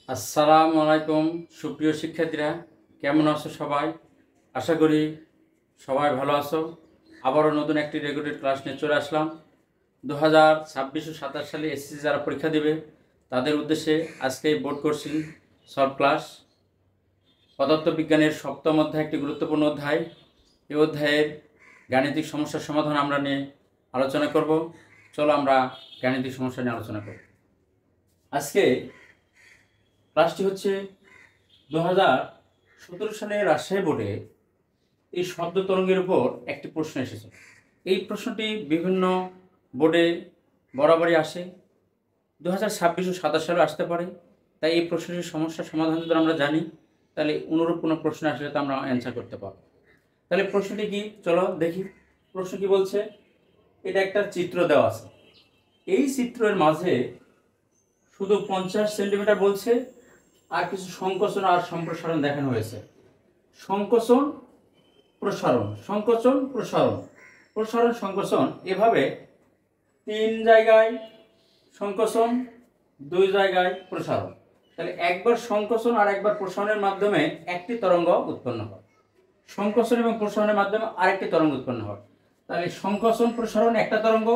আসসালামু আলাইকুম সুপ্রিয় শিক্ষার্থীরা, কেমন আছো সবাই? আশা করি সবাই ভালো আছো। আবারও নতুন একটি রেকর্ডেড ক্লাস নিয়ে চলে আসলাম। 2026 ও 27 সালে এসএসসি যারা পরীক্ষা দেবে তাদের উদ্দেশ্যে আজকে এই বোর্ড কোশ্চেন সলভ ক্লাস। পদার্থবিজ্ঞানের সপ্তম অধ্যায় একটি গুরুত্বপূর্ণ অধ্যায়। এই অধ্যায়ের গাণিতিক সমস্যার সমাধান আমরা নিয়ে আলোচনা করব। চলো আমরা গাণিতিক সমস্যা নিয়ে আলোচনা করব। আজকে ক্লাসটি হচ্ছে 2017 সালে রাজশাহী বোর্ডে এই শব্দ তরঙ্গের উপর একটি প্রশ্ন এসেছে। এই প্রশ্নটি বিভিন্ন বোর্ডে বরাবরই আসে, 2026 ও 27 সালে আসতে পারে। তাই এই প্রশ্নটির সমস্যার সমাধান যদি আমরা জানি তাহলে অনুরূপ কোনো প্রশ্ন আসলে তো আমরা অ্যান্সার করতে পারবো। তাহলে প্রশ্নটি কি, চলো দেখি। প্রশ্ন কি বলছে, এটা একটা চিত্র দেওয়া আছে। এই চিত্রের মাঝে শুধু 50 সেন্টিমিটার বলছে, আর কিছু সংকোচন আর সম্প্রসারণ দেখানো হয়েছে। সংকোচন প্রসারণ, সংকোচন প্রসারণ, প্রসারণ সংকোচন, এভাবে 3 জায়গায় সংকোচন, 2 জায়গায় প্রসারণ। তাহলে একবার সংকোচন আর একবার প্রসারণের মাধ্যমে একটি তরঙ্গ উৎপন্ন হয়, সংকোচন এবং প্রসারণের মাধ্যমে আরেকটি তরঙ্গ উৎপন্ন হয়। তাহলে সংকোচন প্রসারণ একটা তরঙ্গ,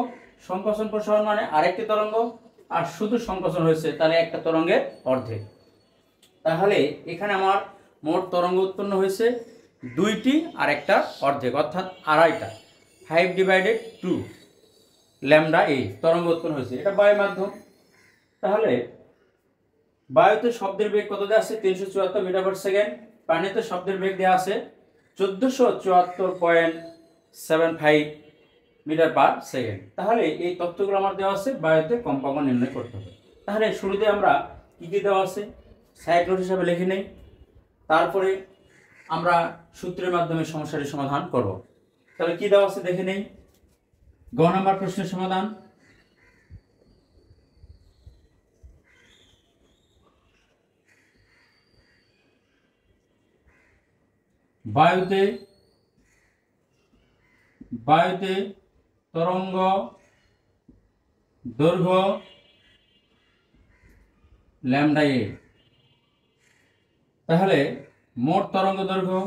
সংকোচন প্রসারণ মানে আরেকটি তরঙ্গ, আর শুধু সংকোচন হয়েছে তাহলে একটা তরঙ্গের অর্ধেক। তাহলে এখানে আমার মোট তরঙ্গ উৎপন্ন হয়েছে 2টি আর একটা অর্ধেক, অর্থাৎ আড়াইটা। 5/2 ল্যামডা এ তরঙ্গ উৎপন্ন হয়েছে। এটা বায়ু মাধ্যম। তাহলে বায়ুতে শব্দের বেগ কত দেওয়া আছে? 374 মিটার পার সেকেন্ড। পানিতে শব্দের বেগ দেওয়া আছে 1474.75 মিটার পার সেকেন্ড। তাহলে এই তথ্যগুলো আমার দেওয়া আছে, বায়ুতে কম্পাঙ্ক নির্ণয় করতে হবে। তাহলে শুরুতে আমরা কি কি দেওয়া আছে সাইড নোট হিসাবে লিখে নেই, তারপরে আমরা সূত্রের মাধ্যমে সমস্যাটি সমাধান করব। তাহলে কি দেওয়া আছে দেখে নেই। গ নাম্বার প্রশ্নের সমাধান। বায়ুতে তরঙ্গ দৈর্ঘ্য ল্যামডা এ। তাহলে মোট তরঙ্গ দৈর্ঘ্য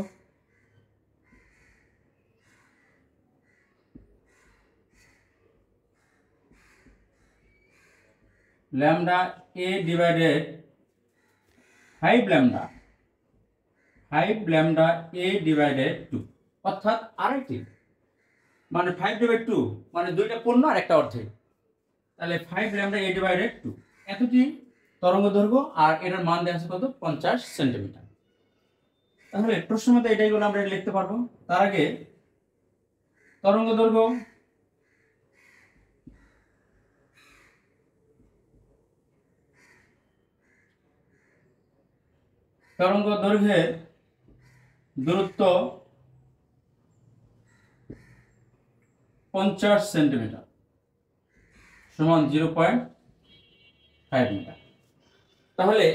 ল্যামডা এ ডিভাইডেড 5 ল্যামডা এ ডিভাইডেড 2, অর্থাৎ আরেকটি মানে 5/2 মানে দুইটা পূর্ণ আর একটা অর্ধেক। তাহলে 5 ল্যামডা এ ডিভাইডেড 2 এতটি তরঙ্গ দৈর্ঘ্য, আর এটার মান দেওয়া আছে কত? 50 সেন্টিমিটার। তাহলে প্রশ্নের মধ্যে এটাইগুলো আমরা লিখতে পারবো। তার আগে তরঙ্গ দৈর্ঘ্য দৈর্ঘ্যের দূরত্ব 50 সেন্টিমিটার সমান 0.5 মিটার। তাহলে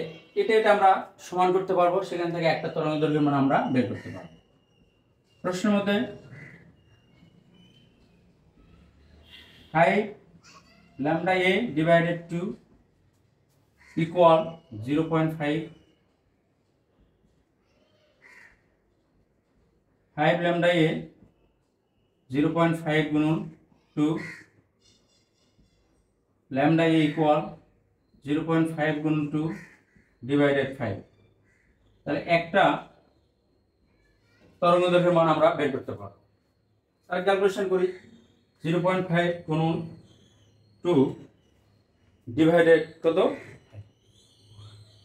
এটা আমরা সমান করতে পারবো, সেখান থেকে একটা তরঙ্গ দৈর্ঘ্যের মান আমরা বের করতে পারবো। প্রশ্নের মধ্যে 5 ল্যামডা এ ডিভাইডেড 2 ইকুয়াল 0.5, 5 ল্যামডা এ 0.5 গুণন 2 ল্যামডা এ ইকুয়াল 0.5 গুণন 2 ডিভাইডেড 5। তাহলে একটা তরঙ্গ দৈর্ঘ্যের মান আমরা বের করতে পারবো। তাহলে ক্যালকুলেশন করি। 0.5 গুণন 2 ডিভাইডেড কত?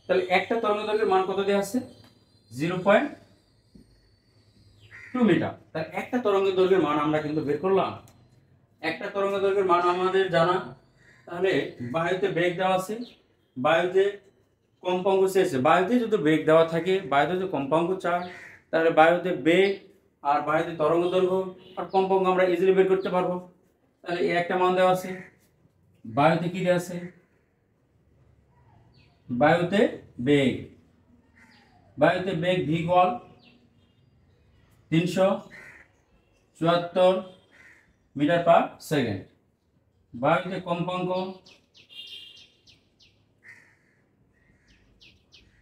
তাহলে একটা তরঙ্গ দৈর্ঘ্যের মান কত দেওয়া আছে? 0.2 মিটার। তাহলে একটা তরঙ্গ দৈর্ঘ্যের মান আমরা কিন্তু বের করলাম। একটা তরঙ্গ দৈর্ঘ্যের মান আমাদের জানা। তাহলে বায়ুতে বেগ দেওয়া আছে, বায়ুতে কম্পাঙ্ক চেয়েছে। বায়ুতে যদি বেগ দেওয়া থাকে, বায়ুতে যদি কম্পাঙ্ক চায়, তাহলে বায়ুতে বেগ আর বায়ুতে তরঙ্গ দৈর্ঘ্য আর কম্পাঙ্ক আমরা ইজিলি বের করতে পারবো। তাহলে এই একটা মান দেওয়া আছে। বায়ুতে কি দেওয়া আছে? বায়ুতে বেগ V equal 374 metre per second. বায়ুতে কম্পাঙ্ক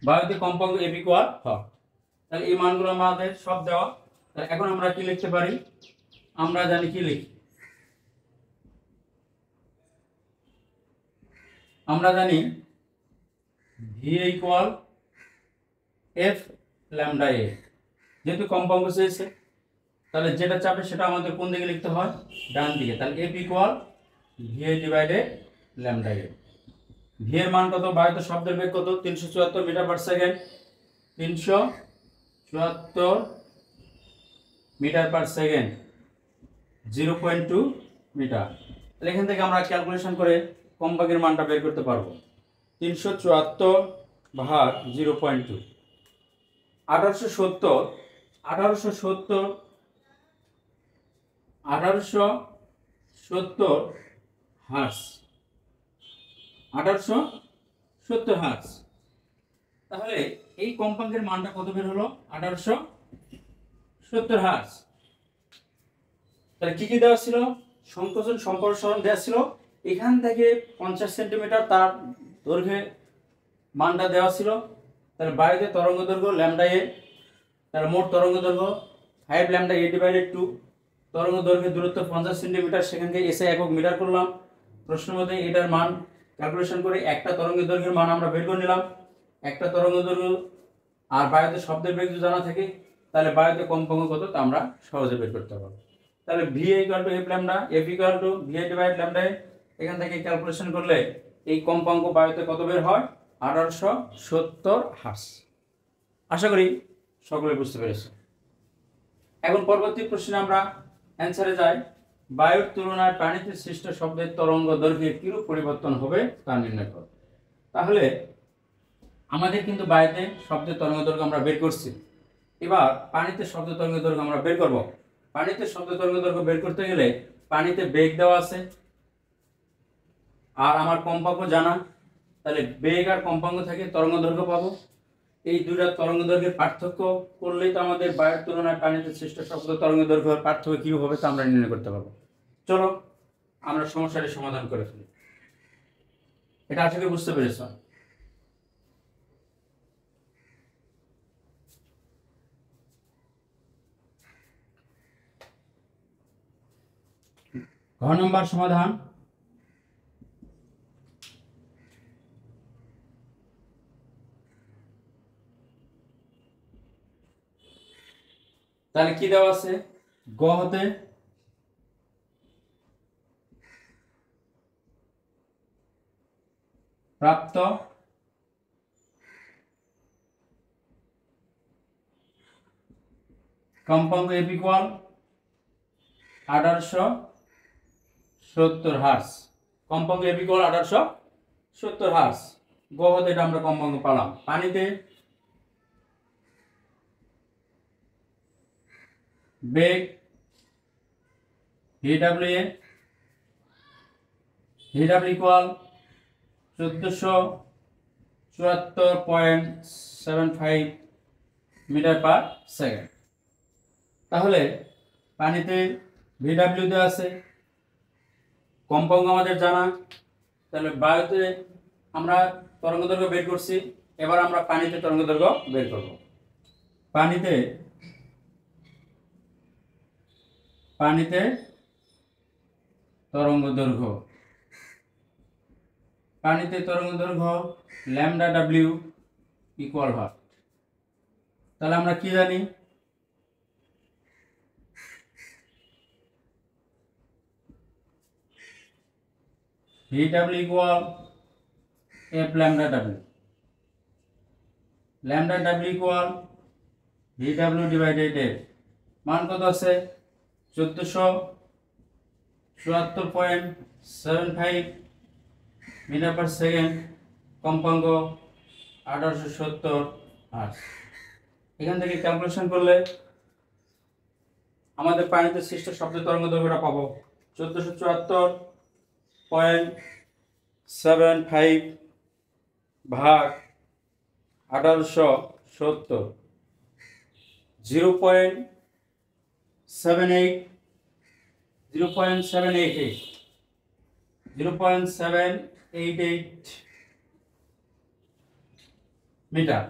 বায়ুতে কম্পাঙ্ক এফ ইকুয়াল হয়। তাহলে এই মানগুলো আমাদের সব দেওয়া। তাহলে এখন আমরা কি লিখতে পারি? আমরা জানি কি লিখি, আমরা জানি ভি ইকুয়াল এফ ল্যামডা এ। যেহেতু কম্পাঙ্ক চেয়েছে, তাহলে যেটা চাপে সেটা আমাদের কোন দিকে লিখতে হয়? ডান দিকে। তাহলে এফ ইকুয়াল ভি এ ডিভাইডেড ল্যামডা এ। ভি এর মান কত? বায়ুতে শব্দের বেগ কত? 374 metre per second. 374 metre per second, 0.2 metre. তাহলে এখান থেকে আমরা ক্যালকুলেশন করে কম্পাঙ্কের মানটা বের করতে পারবো। 374 ভাগ 0.2, 1870 হার্স, 1870 হার্স। তাহলে এই কম্পাঙ্কের মানটা কত বের হলো? 1870 হার্স। তাহলে কি কি দেওয়া ছিল? সংকোচন সম্প্রসারণ দেওয়া ছিল। এখান থেকে 50 সেন্টিমিটার তার দৈর্ঘ্যে মানটা দেওয়া ছিল। তাহলে বায়ুতে তরঙ্গ দৈর্ঘ্য ল্যামডা এ, তাহলে মোট তরঙ্গ দৈর্ঘ্য 5 ল্যামডা এ ডিভাইডেড 2। তরঙ্গ দৈর্ঘ্যের দূরত্ব 50 সেন্টিমিটার, সেখানে এসে একক মিটার করলাম। প্রশ্নের মধ্যে এটার মান ক্যালকুলেশন করে একটা তরঙ্গ দৈর্ঘ্যের মান আমরা বের করে নিলাম। একটা তরঙ্গ দৈর্ঘ্য আর বায়ুতে শব্দের বেগ যদি জানা থাকে, তাহলে বায়ুতে কম্পাঙ্ক কত তা আমরা সহজে বের করতে পারবো। তাহলে V equal to F lambda, F equal to V A divide lambda. এখান থেকে ক্যালকুলেশন করলে এই কম্পাঙ্ক বায়ুতে কত বের হয়? 1870 হার্স। আশা করি সকলে বুঝতে পেরেছে। এখন পরবর্তী প্রশ্নে আমরা অ্যান্সারে যাই। বায়ুর তুলনায় পানিতে সৃষ্ট শব্দের তরঙ্গ দৈর্ঘ্যে কিরূপ পরিবর্তন হবে তা নির্ণয় করো। তাহলে আমাদের কিন্তু বায়ুতে শব্দের তরঙ্গ দৈর্ঘ্য আমরা বের করছি। এবার পানিতে শব্দ তরঙ্গ দৈর্ঘ্য আমরা বের করব। পানিতে শব্দ তরঙ্গ দৈর্ঘ্য বের করতে গেলে পানিতে বেগ দেওয়া আছে আর আমার কম্পাঙ্ক জানা। তাহলে বেগ আর কম্পাঙ্ক থেকে তরঙ্গ দৈর্ঘ্য পাবো। এই দুইটা তরঙ্গ দৈর্ঘ্যের পার্থক্য করলেই তো আমাদের বায়ুর তুলনায় পানিতে সৃষ্ট শব্দ তরঙ্গ দৈর্ঘ্যের পার্থক্য কি হবে তা আমরা নির্ণয় করতে পারবো। চলো আমরা সমস্যাটি সমাধান করে ফেলি। এটা আশা করি বুঝতে পেরেছ। ঘ নম্বর সমাধান। তাহলে কি দেওয়া আছে? গ হতে প্রাপ্ত কম্পাঙ্ক এফ ইকুয়াল 1870 হার্স। কম্পাঙ্ক এফ ইকুয়াল 1870 হার্স। গ হতে এটা আমরা কম্পাঙ্ক পেলাম। পানিতে বেগ VW equal 1474.75 metre per second. তাহলে পানিতে ভিডব্লিউ দেওয়া আছে, কম্পাঙ্ক আমাদের জানা। তাহলে বায়ুতে আমরা তরঙ্গ দৈর্ঘ্য বের করছি, এবার আমরা পানিতে তরঙ্গ দৈর্ঘ্য বের করব। পানিতে তরঙ্গ দৈর্ঘ্য, পানিতে তরঙ্গ দৈর্ঘ্য ল্যামডা ডাব্লিউ ইকুয়াল হয়। তাহলে আমরা কি জানি? VW equal F lambda W, lambda W equal VW divided F. মান কত আছে? 1474.75 মিটার পার সেকেন্ড, কম্পাঙ্ক 1870 হার্স। এখান থেকে ক্যালকুলেশন করলে আমাদের পানিতে সৃষ্ট শব্দ তরঙ্গ দৈর্ঘ্যটা পাবো 1474.75 ভাগ 1870, 0.788 মিটার।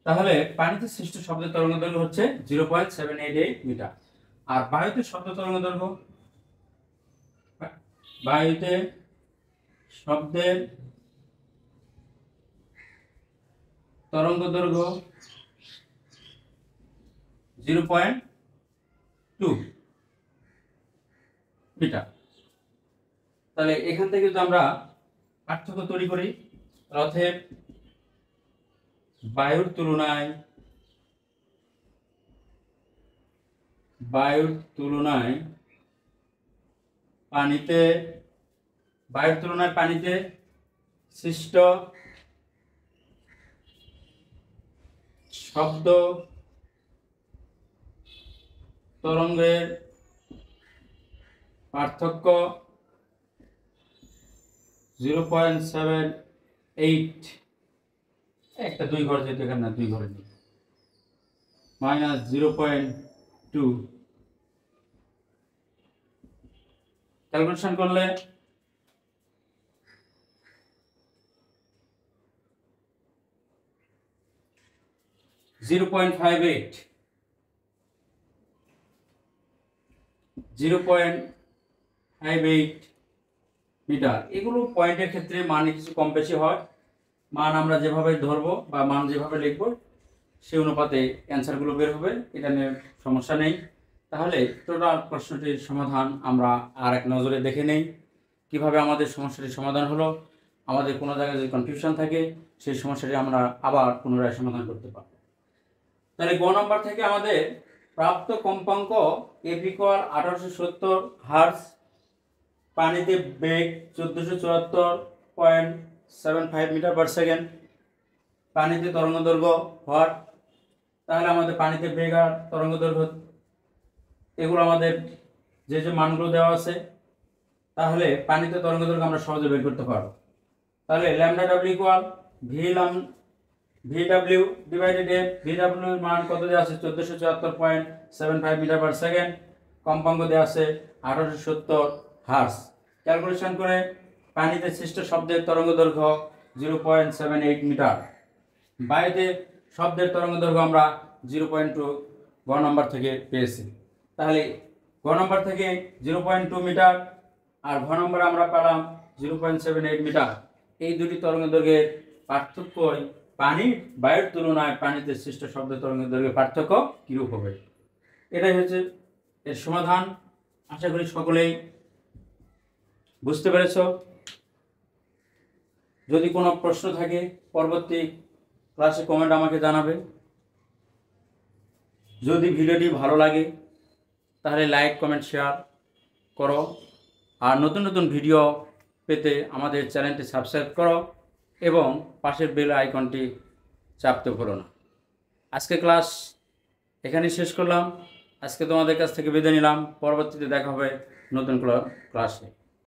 তাহলে পানিতে সৃষ্ট শব্দের তরঙ্গ দৈর্ঘ্য হচ্ছে 0.788 মিটার। আর বায়ুতে শব্দ তরঙ্গ দৈর্ঘ্য, বায়ুতে শব্দের তরঙ্গ দৈর্ঘ্য 0.2 মিটার। তাহলে এখান থেকে যদি আমরা পার্থক্য তৈরি করি, অতএব বায়ুর তুলনায় পানিতে সৃষ্ট শব্দ তরঙ্গের পার্থক্য 0.78, একটা 2 ঘর যেতে এখানে না, 2 ঘরে নেই, -0.2 ক্যালকুলেশন করলে 0.58 মিটার। এগুলো পয়েন্টের ক্ষেত্রে মানে কিছু কম বেশি হয়, মান আমরা যেভাবে ধরবো বা মান যেভাবে লিখবো সেই অনুপাতে অ্যান্সারগুলো বের হবে, এটা নিয়ে সমস্যা নেই। তাহলে টোটাল প্রশ্নটির সমাধান আমরা আর এক নজরে দেখে নেই, কিভাবে আমাদের সমস্যাটির সমাধান হলো। আমাদের কোনো জায়গায় যদি কনফিউশন থাকে সেই সমস্যাটি আমরা আবার পুনরায় সমাধান করতে পারব। তাহলে গ নম্বর থেকে আমাদের প্রাপ্ত কম্পাঙ্ক F = 1870 হার্জ, পানিতে বেগ 1474.75 মিটার পার সেকেন্ড, পানিতে তরঙ্গ দৈর্ঘ্য ওয়াট। তাহলে আমাদের পানিতে বেগ আর তরঙ্গ দৈর্ঘ্য এগুলো আমাদের যে যে মানগুলো দেওয়া আছে, তাহলে পানিতে তরঙ্গ দৈর্ঘ্য আমরা সহজে বের করতে পারবো। তাহলে lambda W = VW divided F। VW এর মান কত দেওয়া আছে? 1474.75 মিটার পার সেকেন্ড, কম্পাঙ্ক দেওয়া আছে 1870 হার্জ। ক্যালকুলেশন করে পানিতে সৃষ্ট শব্দের তরঙ্গ দৈর্ঘ্য 0.78 মিটার। বায়ুতে শব্দের তরঙ্গ দৈর্ঘ্য আমরা 0.2 গ নম্বর থেকে পেয়েছি। তাহলে গ নম্বর থেকে 0.2 মিটার আর ঘ নম্বর আমরা পেলাম 0.78 মিটার। এই দুটি তরঙ্গ দৈর্ঘ্যের পার্থক্য বায়ুর তুলনায় পানিতে সৃষ্ট শব্দ তরঙ্গ দৈর্ঘ্যের পার্থক্য কিরূপ হবে, এটাই হচ্ছে এর সমাধান। আশা করি সকলেই বুঝতে পেরেছ। যদি কোনো প্রশ্ন থাকে পরবর্তী ক্লাসে কমেন্ট আমাকে জানাবে। যদি ভিডিওটি ভালো লাগে তাহলে লাইক, কমেন্ট, শেয়ার করো। আর নতুন নতুন ভিডিও পেতে আমাদের চ্যানেলটি সাবস্ক্রাইব করো এবং পাশের বেল আইকনটি চাপতে ভুলো না। আজকে ক্লাস এখানেই শেষ করলাম। আজকে তোমাদের কাছ থেকে বিদায় নিলাম। পরবর্তীতে দেখা হবে নতুন ক্লাসে।